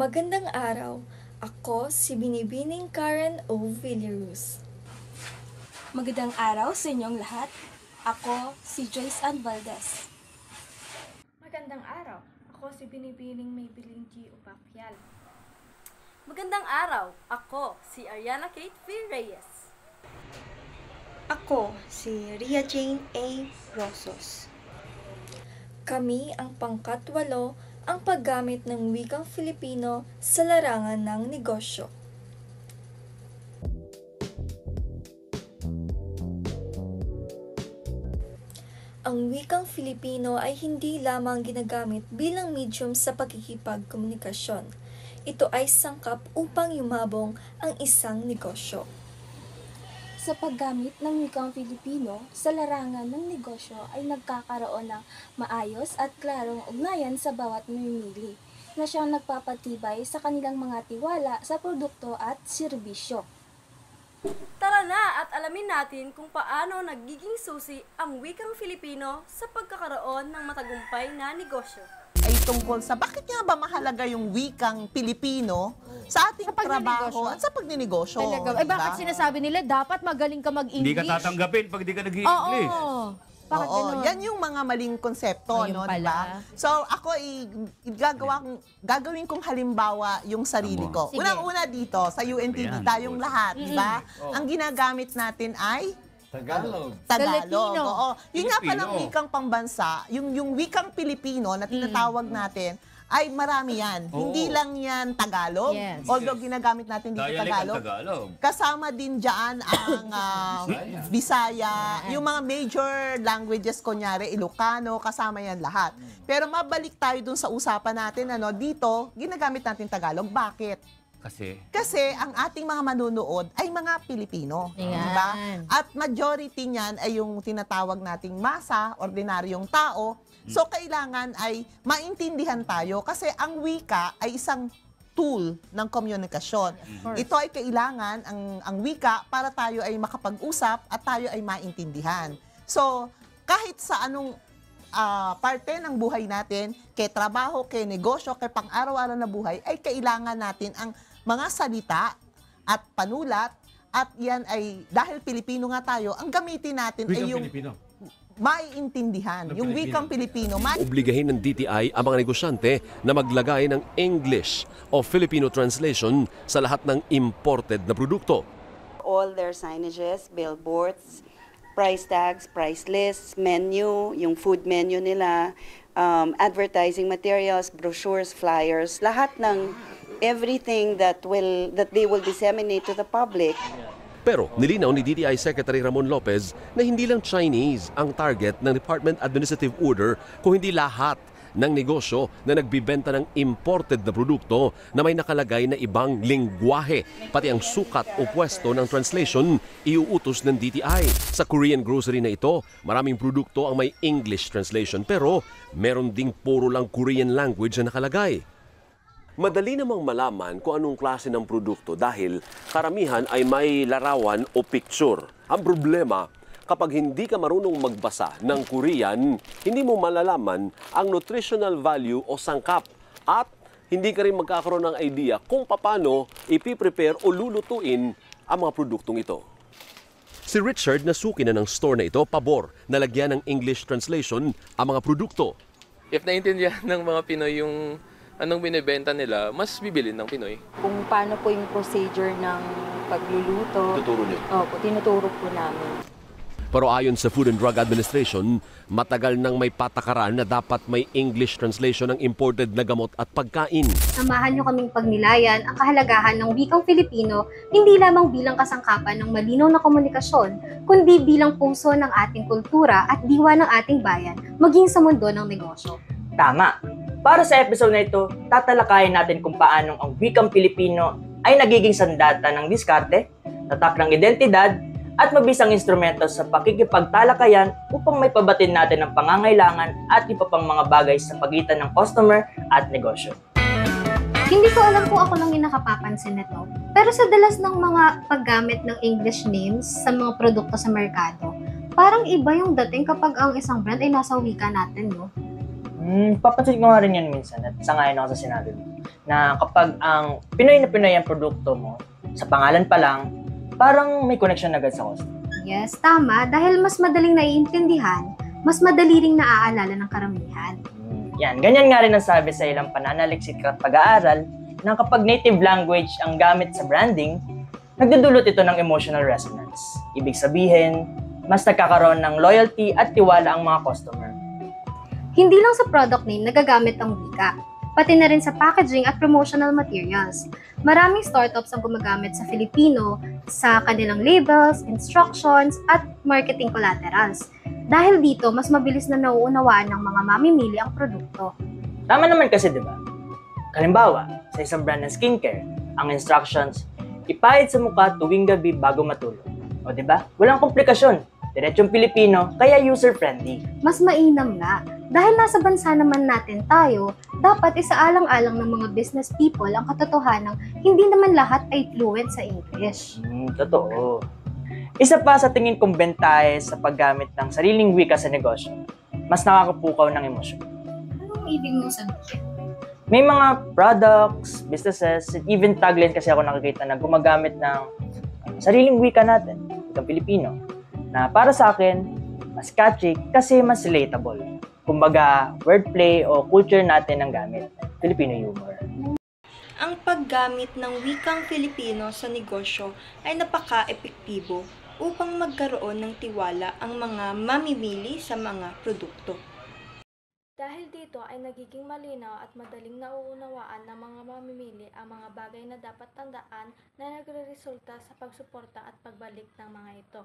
Magandang araw. Ako si Binibining Karen O. Villaruz. Magandang araw sa inyong lahat. Ako si Joyce Ann Valdez. Magandang araw. Ako si Binibining Maybelline G. Upakyal. Magandang araw. Ako si Ariana Kate V. Reyes. Ako si Ria Jane A. Rosos. Kami ang pangkatwalo ang paggamit ng wikang Filipino sa larangan ng negosyo. Ang wikang Filipino ay hindi lamang ginagamit bilang medium sa pagkikipagkomunikasyon. Ito ay sangkap upang yumabong ang isang negosyo. Sa paggamit ng wikang Filipino sa larangan ng negosyo ay nagkakaroon ng maayos at klarong ugnayan sa bawat mamimili na siyang nagpapatibay sa kanilang mga tiwala sa produkto at serbisyo. Tara na at alamin natin kung paano nagiging susi ang wikang Filipino sa pagkakaroon ng matagumpay na negosyo. Ay tungkol sa bakit nga ba mahalaga yung wikang Pilipino sa ating trabaho at sa pagninegosyo. Talaga. Bakit sinasabi nila dapat magaling ka mag-English? Hindi ka tatanggapin pag di ka nag-i-English. Bakit Oo, ganun? yan yung mga maling konsepto, Ayun no, pala. diba? So, ako gagawin kong halimbawa yung sarili ko. Sige. Unang-una dito, sa UNTV tayong lahat, diba? Ang ginagamit natin ay Tagalog. Tagalog. Filipino. Oo. Yun nga palang Filipino. wikang pambansa, yung wikang Pilipino na tinatawag natin, ay marami yan. Oo. Hindi lang yan Tagalog. Yes. Although ginagamit natin dito Dialect ang Tagalog. Tagalog. Kasama din dyan ang Bisaya, yung mga major languages, kunyari Ilocano, kasama yan lahat. Pero mabalik tayo dun sa usapan natin, dito, ginagamit natin Tagalog. Bakit? Kasi ang ating mga manunood ay mga Pilipino. Ayan. Diba? At majority niyan ay yung tinatawag nating masa, ordinaryong tao. So, kailangan ay maintindihan tayo kasi ang wika ay isang tool ng komunikasyon. Ito ay kailangan, ang wika, para tayo ay makapag-usap at tayo ay maintindihan. So, kahit sa anong parte ng buhay natin, kay trabaho, kay negosyo, kay pang-araw-araw na buhay, ay kailangan natin ang mga salita at panulat, at yan ay, dahil Pilipino nga tayo, ang gamitin natin ay yung maiintindihan, yung wikang Pilipino. Obligahin ng DTI ang mga negosyante na maglagay ng English o Filipino translation sa lahat ng imported na produkto. All their signages, billboards, price tags, price lists, menu, yung food menu nila, advertising materials, brochures, flyers, lahat ng everything that they will disseminate to the public. Pero nilinaw ni DTI Secretary Ramon Lopez na hindi lang Chinese ang target ng Department Administrative Order kung hindi lahat ng negosyo na nagbibenta ng imported na produkto na may nakalagay na ibang lingwahe. Pati ang sukat o pwesto ng translation iuutos ng DTI. Sa Korean grocery na ito, maraming produkto ang may English translation pero meron ding puro lang Korean language na nakalagay. Madali namang malaman kung anong klase ng produkto dahil karamihan ay may larawan o picture. Ang problema, kapag hindi ka marunong magbasa ng Korean, hindi mo malalaman ang nutritional value o sangkap at hindi ka rin magkakaroon ng idea kung paano ipiprepare o lulutuin ang mga produktong ito. Si Richard na suki na ng store na ito, pabor na lagyan ng English translation ang mga produkto. If naintindihan ng mga Pinoy yung anong binibenta nila, mas bibilin ng Pinoy. Kung paano po yung procedure ng pagluluto. Tuturo niyo? Opo, tinuturo po namin. Pero ayon sa Food and Drug Administration, matagal nang may patakaran na dapat may English translation ng imported na gamot at pagkain. Samahan nyo kaming pagnilayan ang kahalagahan ng wikang Filipino hindi lamang bilang kasangkapan ng malinaw na komunikasyon, kundi bilang puso ng ating kultura at diwa ng ating bayan, maging sa mundo ng negosyo. Tama! Para sa episode na ito, tatalakayin natin kung paanong ang wikang Pilipino ay nagiging sandata ng diskarte, tatak ng identidad, at mabisang instrumento sa pakikipagtalakayan upang may pabatid natin ang pangangailangan at iba pang mga bagay sa pagitan ng customer at negosyo. Hindi ko alam kung ako lang yung nakapapansin nito, pero sa dalas ng mga paggamit ng English names sa mga produkto sa merkado, parang iba yung dating kapag ang isang brand ay nasa wika natin, no? Papansin ko nga rin yan minsan at sangayon ako sa sinabi mo. na kapag ang Pinoy na Pinoy ang produkto mo, sa pangalan pa lang, parang may connection agad sa customer. Yes, tama. Dahil mas madaling naiintindihan, mas madali ring naaalala ng karamihan. Yan, ganyan nga rin ang sabi sa ilang pananaliksik at pag-aaral na kapag native language ang gamit sa branding, nagdudulot ito ng emotional resonance. Ibig sabihin, mas nagkakaroon ng loyalty at tiwala ang mga customer. Hindi lang sa product name nagagamit ang wika, pati na rin sa packaging at promotional materials. Maraming startups ang gumagamit sa Filipino sa kanilang labels, instructions, at marketing collaterals. Dahil dito, mas mabilis na nauunawaan ng mga mamimili ang produkto. Tama naman kasi, di ba? Halimbawa, sa isang brand ng skincare, ang instructions, ipahid sa mukha tuwing gabi bago matulog. O di ba? Walang komplikasyon. Diretsong Pilipino, kaya user-friendly. Mas mainam nga. Dahil nasa bansa naman natin tayo, dapat isaalang-alang ng mga business people ang katotohanang hindi naman lahat ay fluent sa English. Totoo. Isa pa sa tingin kong bentahe sa paggamit ng sariling wika sa negosyo, mas nakakapukaw ng emosyon. Anong ibig mong sabihin? May mga products, businesses, even tagline kasi ako nakikita na gumagamit ng sariling wika natin, wikang Pilipino, na para sa akin, mas catchy kasi mas relatable. Kumbaga, wordplay o culture natin ang gamit, Filipino humor. Ang paggamit ng wikang Filipino sa negosyo ay napaka-epektibo upang magkaroon ng tiwala ang mga mamimili sa mga produkto. Dahil dito ay nagiging malinaw at madaling nauunawaan ng mga mamimili ang mga bagay na dapat tandaan na nagreresulta sa pagsuporta at pagbalik ng mga ito.